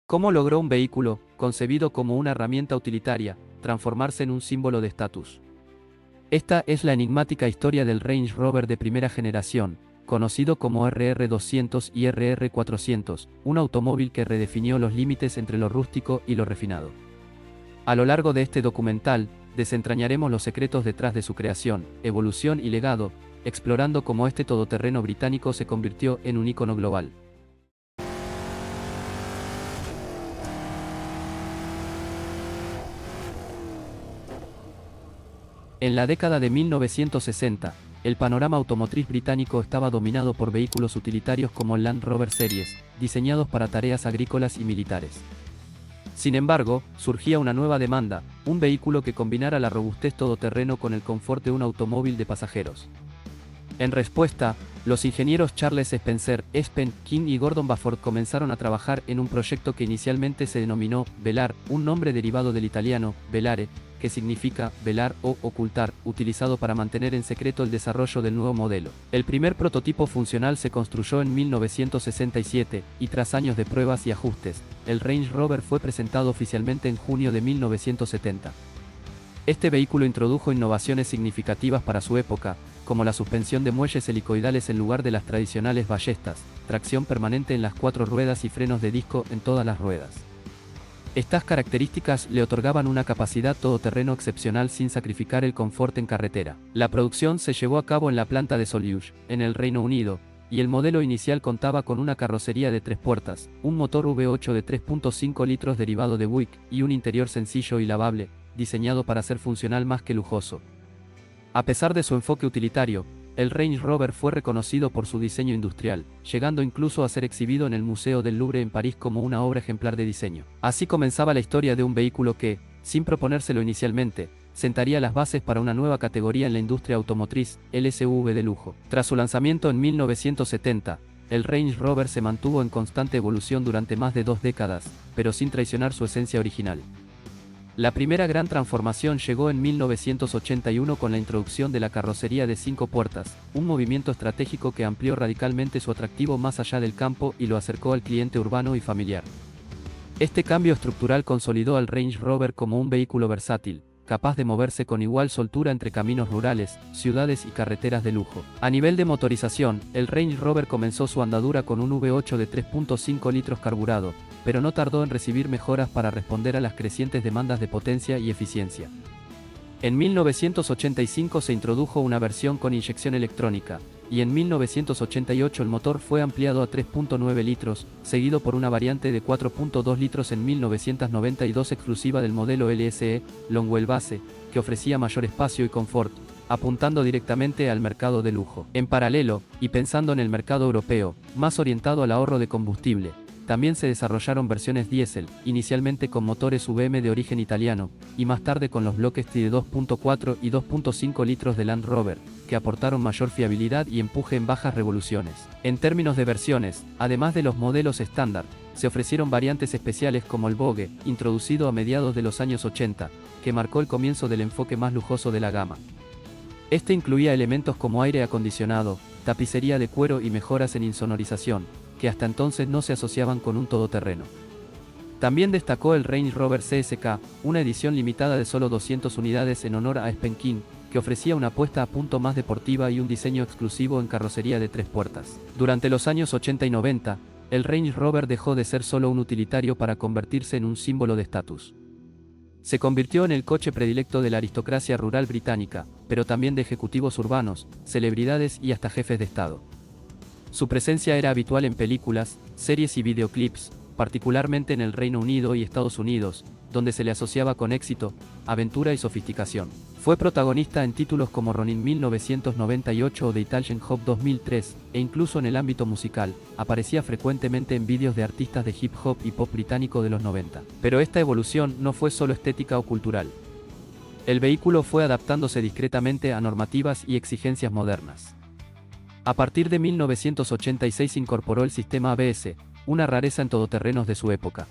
¿Cómo logró un vehículo, concebido como una herramienta utilitaria, transformarse en un símbolo de estatus? Esta es la enigmática historia del Range Rover de primera generación, conocido como RR200 y RR400, un automóvil que redefinió los límites entre lo rústico y lo refinado. A lo largo de este documental, desentrañaremos los secretos detrás de su creación, evolución y legado, explorando cómo este todoterreno británico se convirtió en un ícono global. En la década de 1960, el panorama automotriz británico estaba dominado por vehículos utilitarios como el Land Rover Series, diseñados para tareas agrícolas y militares. Sin embargo, surgía una nueva demanda, un vehículo que combinara la robustez todoterreno con el confort de un automóvil de pasajeros. En respuesta, los ingenieros Charles Spencer, Espen King y Gordon Bafford comenzaron a trabajar en un proyecto que inicialmente se denominó Velar, un nombre derivado del italiano velare, que significa velar o ocultar, utilizado para mantener en secreto el desarrollo del nuevo modelo. El primer prototipo funcional se construyó en 1967, y tras años de pruebas y ajustes, el Range Rover fue presentado oficialmente en junio de 1970. Este vehículo introdujo innovaciones significativas para su época, como la suspensión de muelles helicoidales en lugar de las tradicionales ballestas, tracción permanente en las 4 ruedas y frenos de disco en todas las ruedas. Estas características le otorgaban una capacidad todoterreno excepcional sin sacrificar el confort en carretera. La producción se llevó a cabo en la planta de Solihull, en el Reino Unido, y el modelo inicial contaba con una carrocería de 3 puertas, un motor V8 de 3.5 litros derivado de Buick, y un interior sencillo y lavable, diseñado para ser funcional más que lujoso. A pesar de su enfoque utilitario, el Range Rover fue reconocido por su diseño industrial, llegando incluso a ser exhibido en el Museo del Louvre en París como una obra ejemplar de diseño. Así comenzaba la historia de un vehículo que, sin proponérselo inicialmente, sentaría las bases para una nueva categoría en la industria automotriz, el SUV de lujo. Tras su lanzamiento en 1970, el Range Rover se mantuvo en constante evolución durante más de 2 décadas, pero sin traicionar su esencia original. La primera gran transformación llegó en 1981 con la introducción de la carrocería de 5 puertas, un movimiento estratégico que amplió radicalmente su atractivo más allá del campo y lo acercó al cliente urbano y familiar. Este cambio estructural consolidó al Range Rover como un vehículo versátil, capaz de moverse con igual soltura entre caminos rurales, ciudades y carreteras de lujo. A nivel de motorización, el Range Rover comenzó su andadura con un V8 de 3.5 litros carburado, pero no tardó en recibir mejoras para responder a las crecientes demandas de potencia y eficiencia. En 1985 se introdujo una versión con inyección electrónica, y en 1988 el motor fue ampliado a 3.9 litros, seguido por una variante de 4.2 litros en 1992 exclusiva del modelo LSE, Long Wheelbase, que ofrecía mayor espacio y confort, apuntando directamente al mercado de lujo. En paralelo, y pensando en el mercado europeo, más orientado al ahorro de combustible, también se desarrollaron versiones diésel, inicialmente con motores VM de origen italiano, y más tarde con los bloques TI de 2.4 y 2.5 litros de Land Rover, que aportaron mayor fiabilidad y empuje en bajas revoluciones. En términos de versiones, además de los modelos estándar, se ofrecieron variantes especiales como el Vogue, introducido a mediados de los años 80, que marcó el comienzo del enfoque más lujoso de la gama. Este incluía elementos como aire acondicionado, tapicería de cuero y mejoras en insonorización, que hasta entonces no se asociaban con un todoterreno. También destacó el Range Rover CSK, una edición limitada de solo 200 unidades en honor a Espen King, que ofrecía una puesta a punto más deportiva y un diseño exclusivo en carrocería de 3 puertas. Durante los años 80 y 90, el Range Rover dejó de ser solo un utilitario para convertirse en un símbolo de estatus. Se convirtió en el coche predilecto de la aristocracia rural británica, pero también de ejecutivos urbanos, celebridades y hasta jefes de Estado. Su presencia era habitual en películas, series y videoclips, particularmente en el Reino Unido y Estados Unidos, donde se le asociaba con éxito, aventura y sofisticación. Fue protagonista en títulos como Ronin 1998 o The Italian Job 2003, e incluso en el ámbito musical, aparecía frecuentemente en vídeos de artistas de hip hop y pop británico de los 90. Pero esta evolución no fue solo estética o cultural. El vehículo fue adaptándose discretamente a normativas y exigencias modernas. A partir de 1986 incorporó el sistema ABS, una rareza en todoterrenos de su época.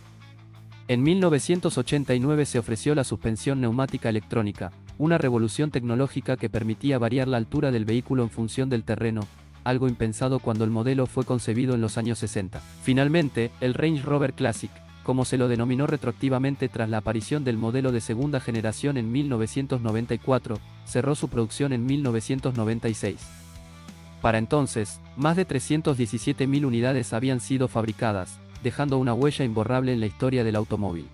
En 1989 se ofreció la suspensión neumática electrónica, una revolución tecnológica que permitía variar la altura del vehículo en función del terreno, algo impensado cuando el modelo fue concebido en los años 60. Finalmente, el Range Rover Classic, como se lo denominó retroactivamente tras la aparición del modelo de segunda generación en 1994, cerró su producción en 1996. Para entonces, más de 317.000 unidades habían sido fabricadas, dejando una huella imborrable en la historia del automóvil.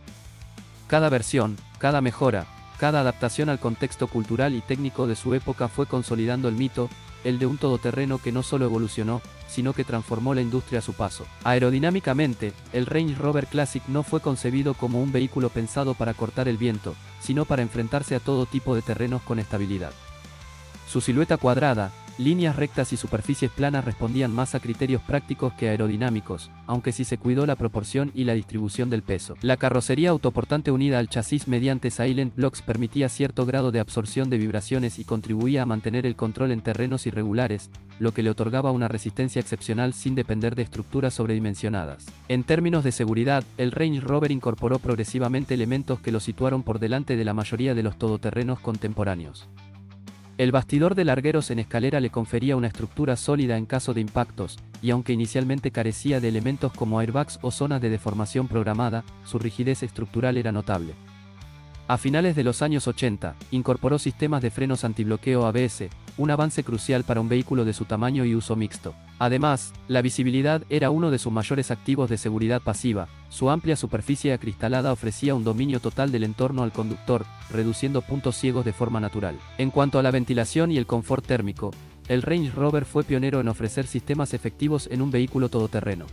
Cada versión, cada mejora, cada adaptación al contexto cultural y técnico de su época fue consolidando el mito, el de un todoterreno que no solo evolucionó, sino que transformó la industria a su paso. Aerodinámicamente, el Range Rover Classic no fue concebido como un vehículo pensado para cortar el viento, sino para enfrentarse a todo tipo de terrenos con estabilidad. Su silueta cuadrada, líneas rectas y superficies planas respondían más a criterios prácticos que aerodinámicos, aunque sí se cuidó la proporción y la distribución del peso. La carrocería autoportante unida al chasis mediante silent blocks permitía cierto grado de absorción de vibraciones y contribuía a mantener el control en terrenos irregulares, lo que le otorgaba una resistencia excepcional sin depender de estructuras sobredimensionadas. En términos de seguridad, el Range Rover incorporó progresivamente elementos que lo situaron por delante de la mayoría de los todoterrenos contemporáneos. El bastidor de largueros en escalera le confería una estructura sólida en caso de impactos, y aunque inicialmente carecía de elementos como airbags o zonas de deformación programada, su rigidez estructural era notable. A finales de los años 80, incorporó sistemas de frenos antibloqueo ABS, un avance crucial para un vehículo de su tamaño y uso mixto. Además, la visibilidad era uno de sus mayores activos de seguridad pasiva. Su amplia superficie acristalada ofrecía un dominio total del entorno al conductor, reduciendo puntos ciegos de forma natural. En cuanto a la ventilación y el confort térmico, el Range Rover fue pionero en ofrecer sistemas efectivos en un vehículo todoterreno.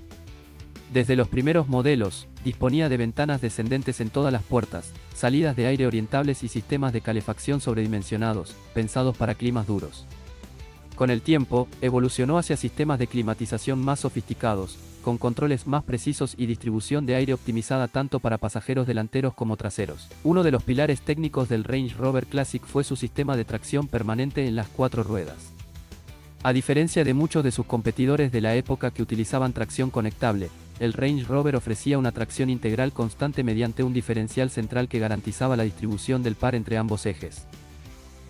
Desde los primeros modelos, disponía de ventanas descendentes en todas las puertas, salidas de aire orientables y sistemas de calefacción sobredimensionados, pensados para climas duros. Con el tiempo, evolucionó hacia sistemas de climatización más sofisticados, con controles más precisos y distribución de aire optimizada tanto para pasajeros delanteros como traseros. Uno de los pilares técnicos del Range Rover Classic fue su sistema de tracción permanente en las 4 ruedas. A diferencia de muchos de sus competidores de la época que utilizaban tracción conectable, el Range Rover ofrecía una tracción integral constante mediante un diferencial central que garantizaba la distribución del par entre ambos ejes.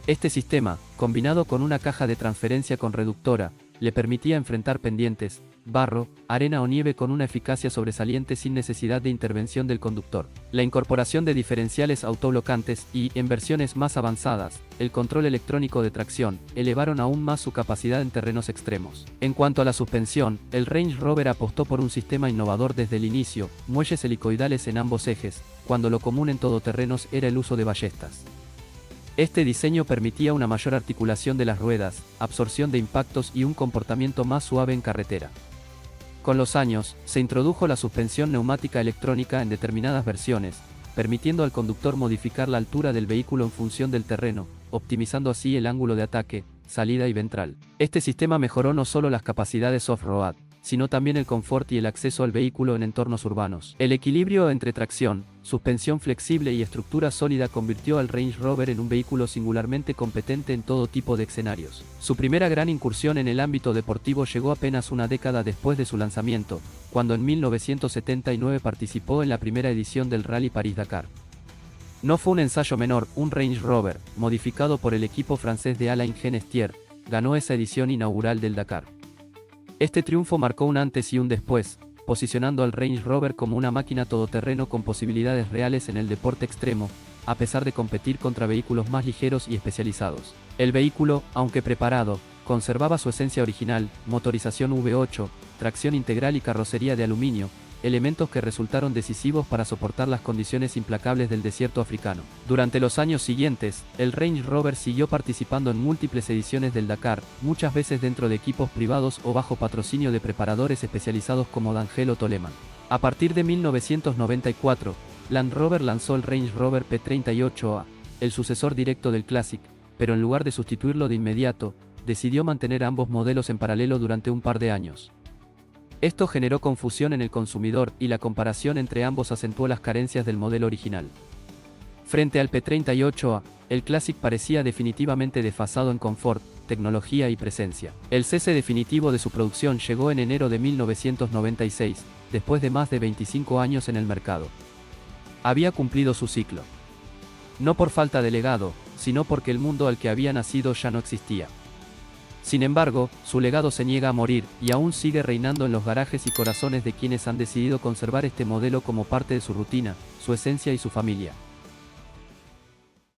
Este sistema, combinado con una caja de transferencia con reductora, le permitía enfrentar pendientes, barro, arena o nieve con una eficacia sobresaliente sin necesidad de intervención del conductor. La incorporación de diferenciales autoblocantes y, en versiones más avanzadas, el control electrónico de tracción, elevaron aún más su capacidad en terrenos extremos. En cuanto a la suspensión, el Range Rover apostó por un sistema innovador desde el inicio, muelles helicoidales en ambos ejes, cuando lo común en todoterrenos era el uso de ballestas. Este diseño permitía una mayor articulación de las ruedas, absorción de impactos y un comportamiento más suave en carretera. Con los años, se introdujo la suspensión neumática electrónica en determinadas versiones, permitiendo al conductor modificar la altura del vehículo en función del terreno, optimizando así el ángulo de ataque, salida y ventral. Este sistema mejoró no solo las capacidades off-road, sino también el confort y el acceso al vehículo en entornos urbanos. El equilibrio entre tracción, suspensión flexible y estructura sólida convirtió al Range Rover en un vehículo singularmente competente en todo tipo de escenarios. Su primera gran incursión en el ámbito deportivo llegó apenas una década después de su lanzamiento, cuando en 1979 participó en la primera edición del Rally París-Dakar. No fue un ensayo menor, un Range Rover, modificado por el equipo francés de Alain Genestier, ganó esa edición inaugural del Dakar. Este triunfo marcó un antes y un después, posicionando al Range Rover como una máquina todoterreno con posibilidades reales en el deporte extremo, a pesar de competir contra vehículos más ligeros y especializados. El vehículo, aunque preparado, conservaba su esencia original, motorización V8, tracción integral y carrocería de aluminio, elementos que resultaron decisivos para soportar las condiciones implacables del desierto africano. Durante los años siguientes, el Range Rover siguió participando en múltiples ediciones del Dakar, muchas veces dentro de equipos privados o bajo patrocinio de preparadores especializados como D'Angelo Toleman. A partir de 1994, Land Rover lanzó el Range Rover P38A, el sucesor directo del Classic, pero en lugar de sustituirlo de inmediato, decidió mantener ambos modelos en paralelo durante un par de años. Esto generó confusión en el consumidor y la comparación entre ambos acentuó las carencias del modelo original. Frente al P38A, el Classic parecía definitivamente desfasado en confort, tecnología y presencia. El cese definitivo de su producción llegó en enero de 1996, después de más de 25 años en el mercado. Había cumplido su ciclo. No por falta de legado, sino porque el mundo al que había nacido ya no existía. Sin embargo, su legado se niega a morir, y aún sigue reinando en los garajes y corazones de quienes han decidido conservar este modelo como parte de su rutina, su esencia y su familia.